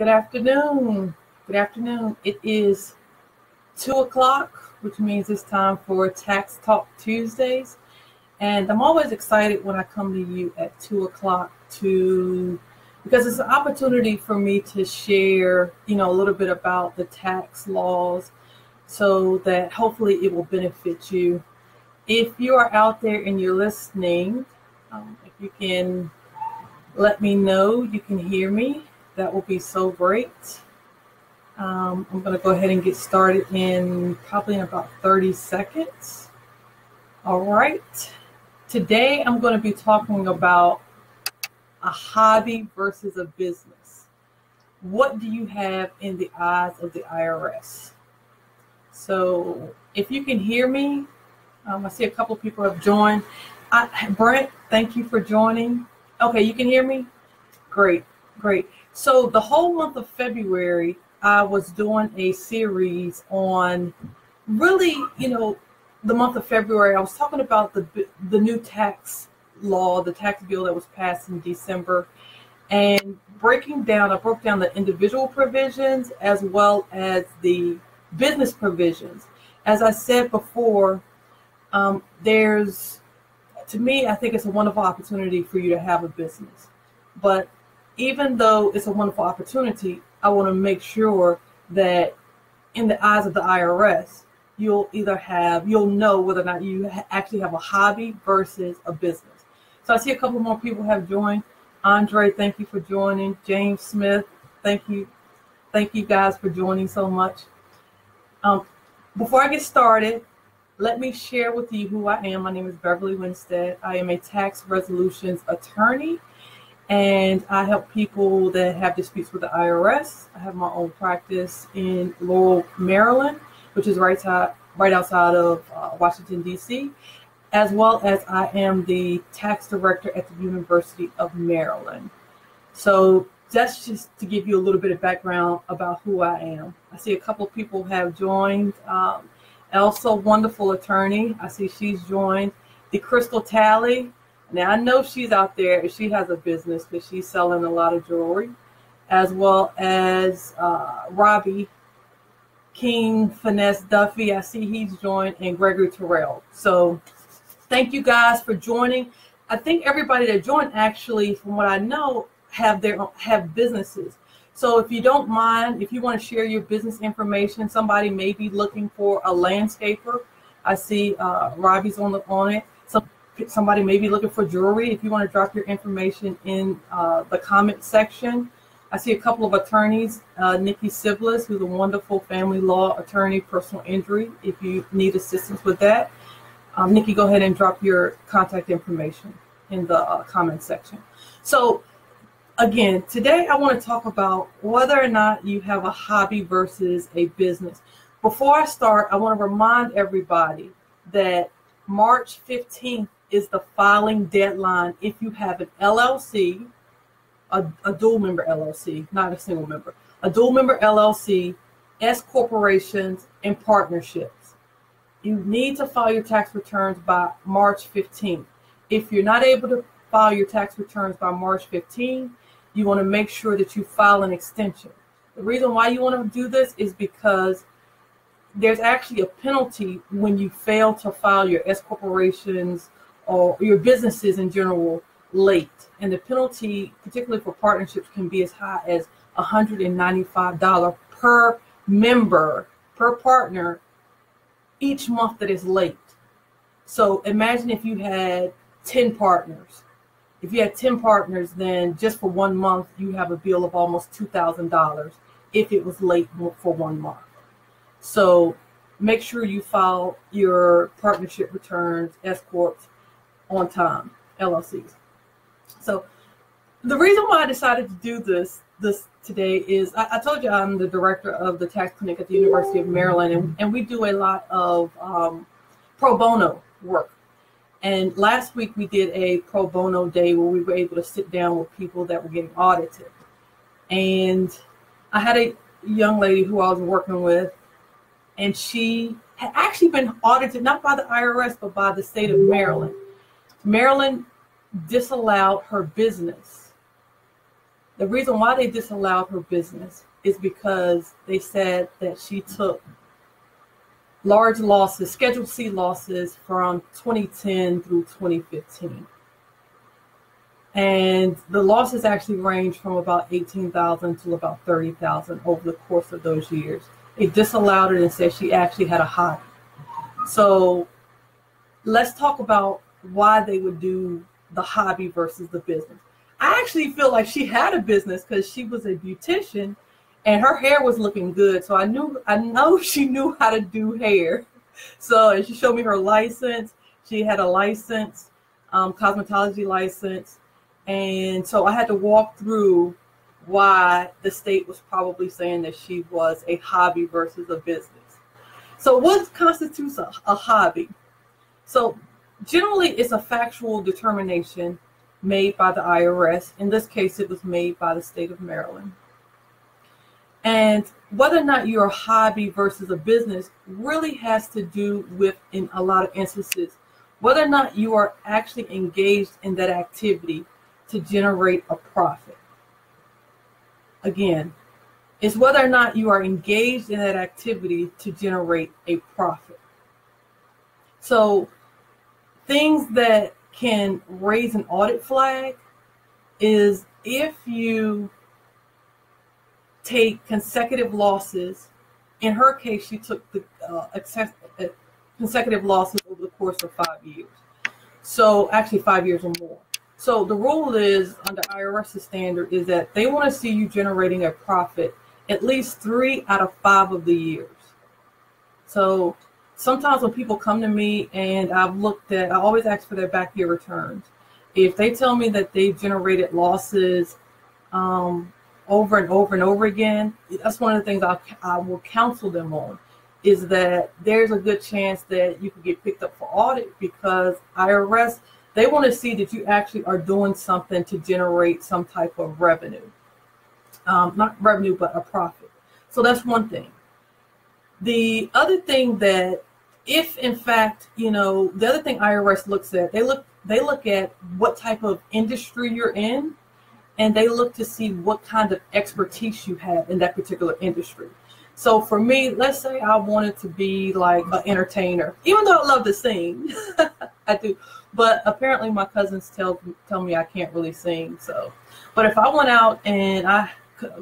Good afternoon. Good afternoon. It is 2 o'clock, which means it's time for Tax Talk Tuesdays. And I'm always excited when I come to you at 2 o'clock because it's an opportunity for me to share, a little bit about the tax laws so that hopefully it will benefit you. If you are out there and you're listening, if you can let me know you can hear me, that will be so great. I'm going to go ahead and get started in about 30 seconds. All right. Today, I'm going to be talking about a hobby versus a business. What do you have in the eyes of the IRS? So if you can hear me, I see a couple of people have joined. Brent, thank you for joining. Okay, you can hear me? Great. So the whole month of February, I was doing a series on really, the month of February. I was talking about the new tax law, the tax bill that was passed in December, and I broke down the individual provisions as well as the business provisions. As I said before, to me, I think it's a wonderful opportunity for you to have a business. But even though it's a wonderful opportunity, I want to make sure that in the eyes of the IRS, you'll know whether or not you actually have a hobby versus a business. So I see a couple more people have joined. Andre, thank you for joining. James Smith, thank you. Thank you guys for joining so much. Before I get started, let me share with you who I am. My name is Beverly Winstead. I am a tax resolutions attorney, and I help people that have disputes with the IRS. I have my own practice in Laurel, Maryland, which is right outside of Washington, D.C., as well as I am the tax director at the University of Maryland. So that's just to give you a little bit of background about who I am. I see a couple of people have joined. Elsa, wonderful attorney. I see she's joined. The Crystal Tally. Now, I know she's out there. She has a business because she's selling a lot of jewelry, as well as Robbie King, Finesse Duffy. I see he's joined, and Gregory Terrell. So thank you guys for joining. I think everybody that joined, actually, from what I know, have businesses. So if you don't mind, if you want to share your business information, somebody may be looking for a landscaper. I see Robbie's on it. Somebody may be looking for jewelry. If you want to drop your information in the comment section. I see a couple of attorneys, Nikki Siblis, who's a wonderful family law attorney, personal injury, if you need assistance with that. Nikki, go ahead and drop your contact information in the comment section. So again, today I want to talk about whether or not you have a hobby versus a business. Before I start, I want to remind everybody that March 15th is the filing deadline if you have an LLC, a dual member LLC, not a single member, a dual member LLC, S corporations, and partnerships. You need to file your tax returns by March 15th. If you're not able to file your tax returns by March 15th, you want to make sure that you file an extension. The reason why you want to do this is because there's actually a penalty when you fail to file your S corporations or your businesses in general late. And the penalty, particularly for partnerships, can be as high as $195 per member, per partner, each month that is late. So imagine if you had 10 partners. If you had 10 partners, then just for 1 month, you have a bill of almost $2,000 if it was late for 1 month. So make sure you file your partnership returns, S corps, on time, LLCs. So the reason why I decided to do this today is I told you I'm the director of the tax clinic at the University of Maryland, and we do a lot of pro bono work. And last week we did a pro bono day where we were able to sit down with people that were getting audited. And I had a young lady who I was working with, and she had actually been audited, not by the IRS, but by the state of Maryland. Maryland disallowed her business The reason why they disallowed her business is because they said that she took large losses, Schedule C losses from 2010 through 2015. And the losses actually range from about 18,000 to about 30,000 over the course of those years. They disallowed it and said she actually had a hobby. So let's talk about why they would do the hobby versus the business. I actually feel like she had a business because she was a beautician and her hair was looking good. So I know she knew how to do hair. So, and she showed me her license. She had a license, cosmetology license. And so I had to walk through why the state was probably saying that she was a hobby versus a business. So what constitutes a hobby? So generally it's a factual determination made by the IRS. In this case, it was made by the state of Maryland. And whether or not you're a hobby versus a business really has to do with, in a lot of instances, whether or not you are actually engaged in that activity to generate a profit. Again, it's whether or not you are engaged in that activity to generate a profit. So things that can raise an audit flag is if you take consecutive losses. In her case, she took the consecutive losses over the course of 5 years. So actually 5 years or more. So the rule is, under IRS's standard, is that they want to see you generating a profit at least 3 out of 5 of the years. So sometimes when people come to me and I always ask for their back year returns. If they tell me that they generated losses over and over and over again, that's one of the things I will counsel them on, is that there's a good chance that you could get picked up for audit, because IRS, they want to see that you actually are doing something to generate some type of revenue. Not revenue, but a profit. So that's one thing. The other thing that, if in fact, the other thing IRS looks at, they look at what type of industry you're in, and they look to see what kind of expertise you have in that particular industry. So for me, let's say I wanted to be like an entertainer, even though I love to sing, I do. But apparently my cousins tell me I can't really sing. So, but if I went out and I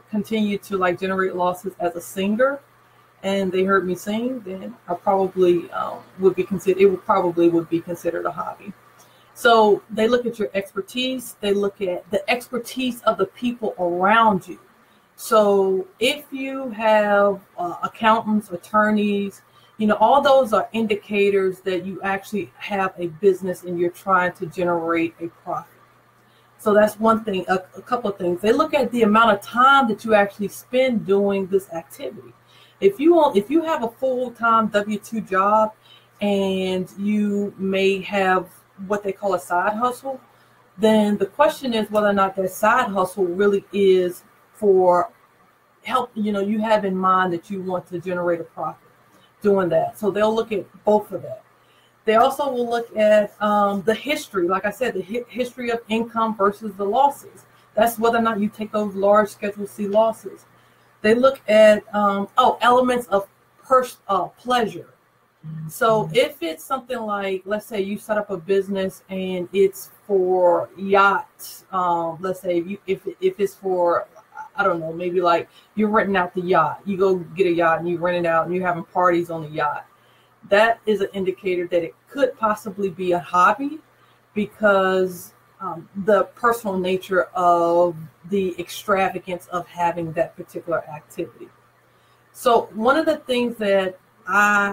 continued to like generate losses as a singer, and they heard me sing, then I probably would be considered a hobby. So they look at your expertise. They look at the expertise of the people around you. So if you have accountants, attorneys, all those are indicators that you actually have a business and you're trying to generate a profit. So that's one thing. A couple of things. They look at the amount of time that you actually spend doing this activity. If you have a full-time W-2 job and you may have what they call a side hustle, then the question is whether or not that side hustle really is for help. You have in mind that you want to generate a profit doing that. So they'll look at both of that. They also will look at the history, like I said, the history of income versus the losses. That's whether or not you take those large Schedule C losses. They look at elements of pleasure. So if it's something like, let's say you set up a business and it's for yachts, let's say if it's for, I don't know, maybe like you're renting out the yacht, you go get a yacht and you rent it out and you're having parties on the yacht. That is an indicator that it could possibly be a hobby, because the personal nature of the extravagance of having that particular activity. So one of the things that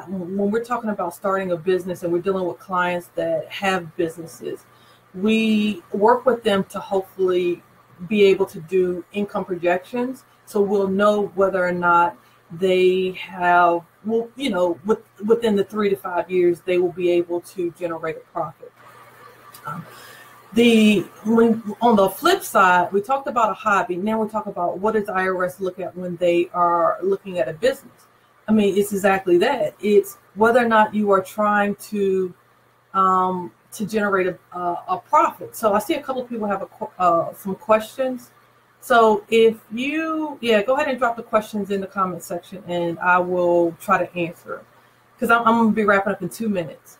when we're talking about starting a business and we're dealing with clients that have businesses, we work with them to hopefully be able to do income projections. So we'll know whether or not they have, within the 3 to 5 years, they will be able to generate a profit. On the flip side, we talked about a hobby. Now we talk about what does IRS look at when they are looking at a business. I mean, it's exactly that. It's whether or not you are trying to generate a profit. So I see a couple of people have some questions. So if you, go ahead and drop the questions in the comment section and I will try to answer because I'm going to be wrapping up in 2 minutes.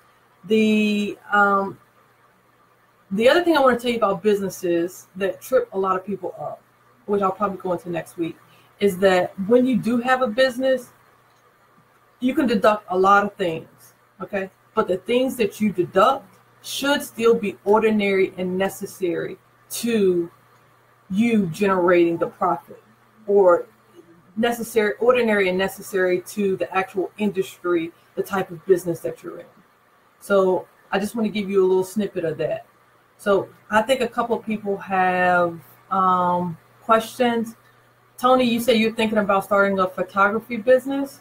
The other thing I want to tell you about businesses that trip a lot of people up, which I'll probably go into next week, is that when you do have a business, you can deduct a lot of things, okay? But the things that you deduct should still be ordinary and necessary to you generating the profit, or ordinary and necessary to the actual industry, the type of business that you're in. So I just want to give you a little snippet of that. So I think a couple of people have questions. Tony, you say you're thinking about starting a photography business.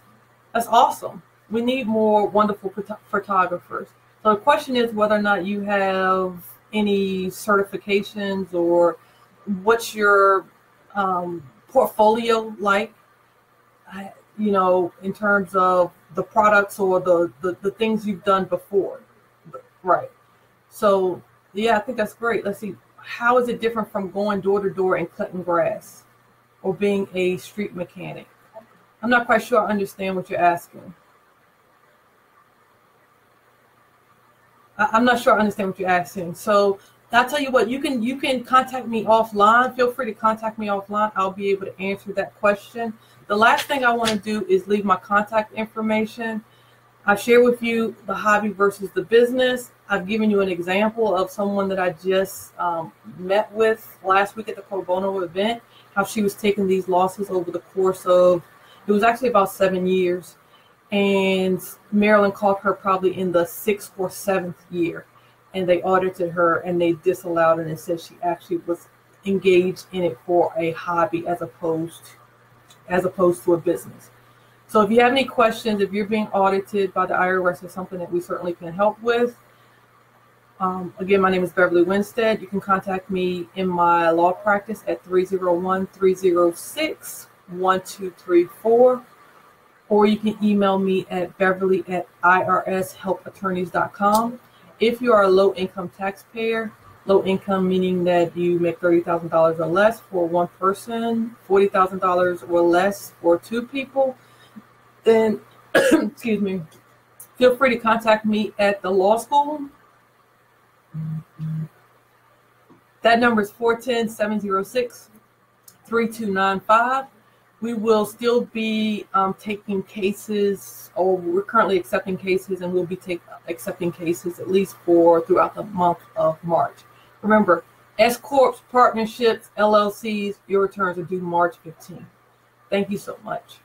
That's awesome. We need more wonderful photographers. So the question is whether or not you have any certifications, or what's your portfolio like, in terms of the products or the things you've done before. Right. So, I think that's great. Let's see. How is it different from going door to door and cutting grass or being a street mechanic? I'm not quite sure I understand what you're asking. I'm not sure I understand what you're asking. So I'll tell you what, you can contact me offline. Feel free to contact me offline. I'll be able to answer that question. The last thing I want to do is leave my contact information. I've shared with you the hobby versus the business. I've given you an example of someone that I just met with last week at the Pro Bono event, how she was taking these losses over the course of, it was actually about 7 years. And Maryland caught her probably in the 6th or 7th year. And they audited her and they disallowed it and said she actually was engaged in it for a hobby as opposed to a business. So if you have any questions, if you're being audited by the IRS or something that we certainly can help with, again, my name is Beverly Winstead. You can contact me in my law practice at 301-306-1234, or you can email me at beverly@irshelpattorneys.com. If you are a low-income taxpayer, low income meaning that you make $30,000 or less for one person, $40,000 or less for 2 people, then, excuse me, feel free to contact me at the law school. That number is 410-706-3295. We will still be taking cases, or we're currently accepting cases, and we'll be accepting cases at least throughout the month of March. Remember, S Corps, partnerships, LLCs, your returns are due March 15th. Thank you so much.